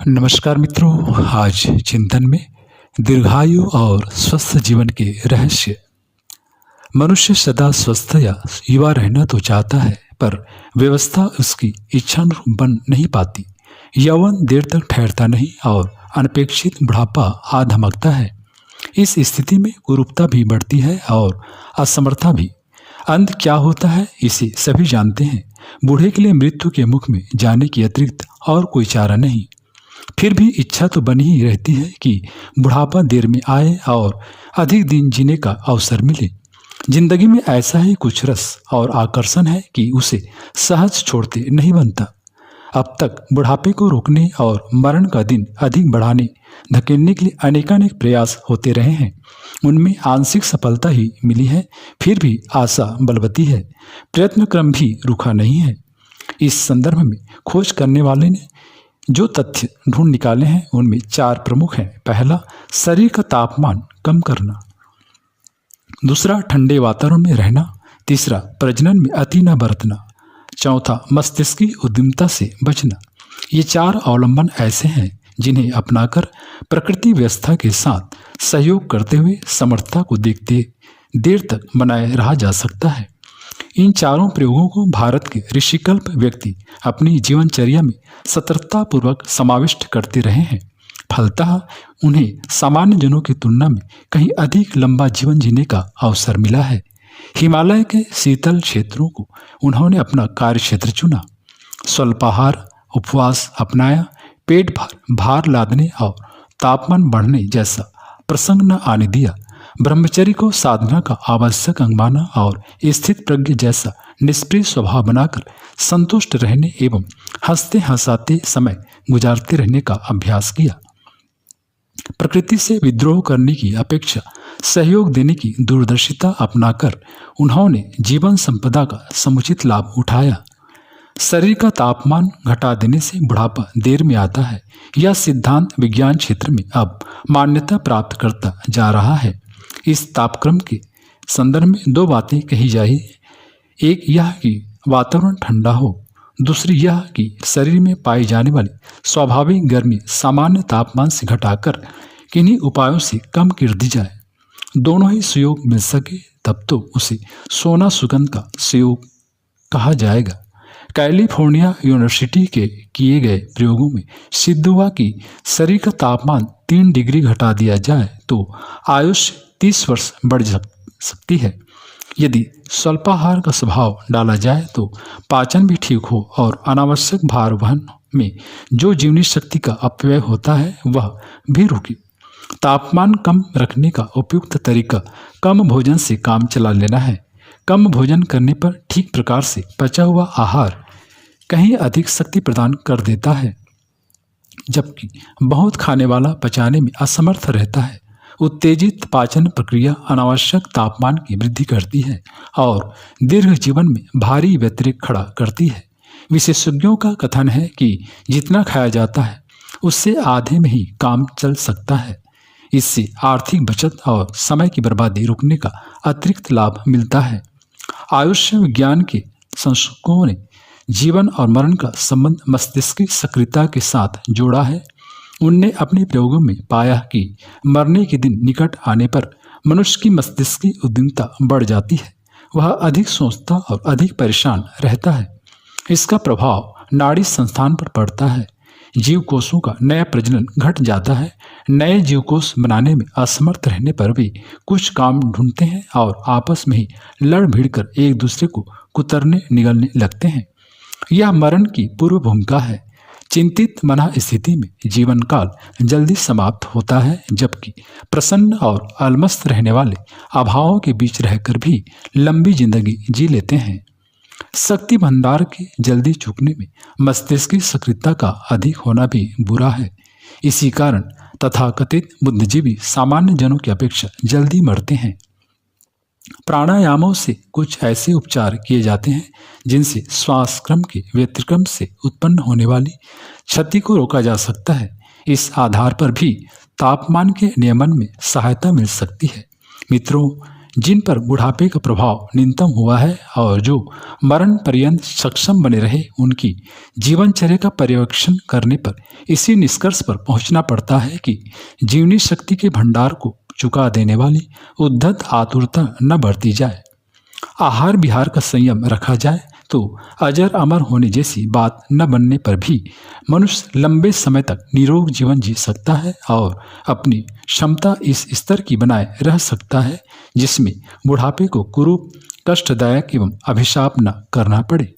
नमस्कार मित्रों, आज चिंतन में दीर्घायु और स्वस्थ जीवन के रहस्य। मनुष्य सदा स्वस्थ या युवा रहना तो चाहता है, पर व्यवस्था उसकी इच्छानुरूप बन नहीं पाती। यौवन देर तक ठहरता नहीं और अनपेक्षित बुढ़ापा आ धमकता है। इस स्थिति में कुरूपता भी बढ़ती है और असमर्थता भी। अंत क्या होता है इसे सभी जानते हैं। बूढ़े के लिए मृत्यु के मुख में जाने के अतिरिक्त और कोई चारा नहीं। फिर भी इच्छा तो बनी ही रहती है कि बुढ़ापा देर में आए और अधिक दिन जीने का अवसर मिले। जिंदगी में ऐसा ही कुछ रस और आकर्षण है कि उसे सहज छोड़ते नहीं बनता। अब तक बुढ़ापे को रोकने और मरण का दिन अधिक बढ़ाने धकेलने के लिए अनेकानेक प्रयास होते रहे हैं। उनमें आंशिक सफलता ही मिली है, फिर भी आशा बलवती है। प्रयत्न क्रम भी रुका नहीं है। इस संदर्भ में खोज करने वाले ने जो तथ्य ढूंढ निकाले हैं उनमें 4 प्रमुख हैं। पहला, शरीर का तापमान कम करना। दूसरा, ठंडे वातावरण में रहना। तीसरा, प्रजनन में अति न बरतना। चौथा, मस्तिष्क की उद्यमता से बचना। ये 4 अवलंबन ऐसे हैं जिन्हें अपनाकर प्रकृति व्यवस्था के साथ सहयोग करते हुए समर्थता को देखते देर तक बनाए रहा जा सकता है। इन चारों प्रयोगों को भारत के ऋषिकल्प व्यक्ति अपनी जीवनचर्या में सतर्कतापूर्वक समाविष्ट करते रहे हैं। फलतः उन्हें सामान्य जनों की तुलना में कहीं अधिक लंबा जीवन जीने का अवसर मिला है। हिमालय के शीतल क्षेत्रों को उन्होंने अपना कार्य क्षेत्र चुना, स्वल्पाहार उपवास अपनाया, पेट भर भार लादने और तापमान बढ़ने जैसा प्रसंग न आने दिया, ब्रह्मचर्य को साधना का आवश्यक अंग माना और स्थित प्रज्ञ जैसा निष्प्रिय स्वभाव बनाकर संतुष्ट रहने एवं हंसते हंसाते समय गुजारते रहने का अभ्यास किया। प्रकृति से विद्रोह करने की अपेक्षा सहयोग देने की दूरदर्शिता अपनाकर उन्होंने जीवन संपदा का समुचित लाभ उठाया। शरीर का तापमान घटा देने से बुढ़ापा देर में आता है। यह सिद्धांत विज्ञान क्षेत्र में अब मान्यता प्राप्त करता जा रहा है। इस तापक्रम के संदर्भ में 2 बातें कही जाए। एक यह कि वातावरण ठंडा हो, दूसरी यह कि शरीर में पाई जाने वाली स्वाभाविक गर्मी सामान्य तापमान से घटाकर किन्हीं उपायों से कम कर दी जाए। दोनों ही सुयोग मिल सके तब तो उसे सोना सुगंध का सुयोग कहा जाएगा। कैलिफोर्निया यूनिवर्सिटी के किए गए प्रयोगों में सिद्ध हुआ कि शरीर का तापमान 3 डिग्री घटा दिया जाए तो आयुष्य 30 वर्ष बढ़ सकती है। यदि स्वल्पाहार का स्वभाव डाला जाए तो पाचन भी ठीक हो और अनावश्यक भार वहन में जो जीवनी शक्ति का अपव्यय होता है वह भी रुके। तापमान कम रखने का उपयुक्त तरीका कम भोजन से काम चला लेना है। कम भोजन करने पर ठीक प्रकार से पचा हुआ आहार कहीं अधिक शक्ति प्रदान कर देता है, जबकि बहुत खाने वाला पचाने में असमर्थ रहता है। उत्तेजित पाचन प्रक्रिया अनावश्यक तापमान की वृद्धि करती है और दीर्घ जीवन में भारी व्यतिरेक खड़ा करती है। विशेषज्ञों का कथन है कि जितना खाया जाता है उससे आधे में ही काम चल सकता है। इससे आर्थिक बचत और समय की बर्बादी रुकने का अतिरिक्त लाभ मिलता है। आयुष विज्ञान के संशोधकों ने जीवन और मरण का संबंध मस्तिष्क की सक्रियता के साथ जोड़ा है। उनने अपने प्रयोगों में पाया कि मरने के दिन निकट आने पर मनुष्य की मस्तिष्क की उद्यमता बढ़ जाती है। वह अधिक सोचता और अधिक परेशान रहता है। इसका प्रभाव नाड़ी संस्थान पर पड़ता है। जीव कोषों का नया प्रजनन घट जाता है। नए जीव कोष बनाने में असमर्थ रहने पर भी कुछ काम ढूंढते हैं और आपस में ही लड़ भिड़ कर एक दूसरे को कुतरने निगलने लगते हैं। यह मरण की पूर्व भूमिका है। चिंतित मना स्थिति में जीवन काल जल्दी समाप्त होता है, जबकि प्रसन्न और अलमस्त रहने वाले अभावों के बीच रहकर भी लंबी जिंदगी जी लेते हैं। शक्ति भंडार के जल्दी चूकने में मस्तिष्क की सक्रियता का अधिक होना भी बुरा है। इसी कारण तथाकथित बुद्धिजीवी सामान्य जनों की अपेक्षा जल्दी मरते हैं। प्राणायामों से कुछ ऐसे उपचार किए जाते हैं जिनसे श्वास क्रम के व्यतिक्रम से उत्पन्न होने वाली क्षति को रोका जा सकता है। इस आधार पर भी तापमान के नियमन में सहायता मिल सकती है। मित्रों, जिन पर बुढ़ापे का प्रभाव न्यूनतम हुआ है और जो मरण पर्यंत सक्षम बने रहे, उनकी जीवनचर्या का पर्यवेक्षण करने पर इसी निष्कर्ष पर पहुंचना पड़ता है कि जीवनी शक्ति के भंडार को चुका देने वाली उद्धत आतुरता न बरती जाए, आहार विहार का संयम रखा जाए तो अजर अमर होने जैसी बात न बनने पर भी मनुष्य लंबे समय तक निरोग जीवन जी सकता है और अपनी क्षमता इस स्तर की बनाए रह सकता है जिसमें बुढ़ापे को कुरूप, कष्टदायक एवं अभिशाप न करना पड़े।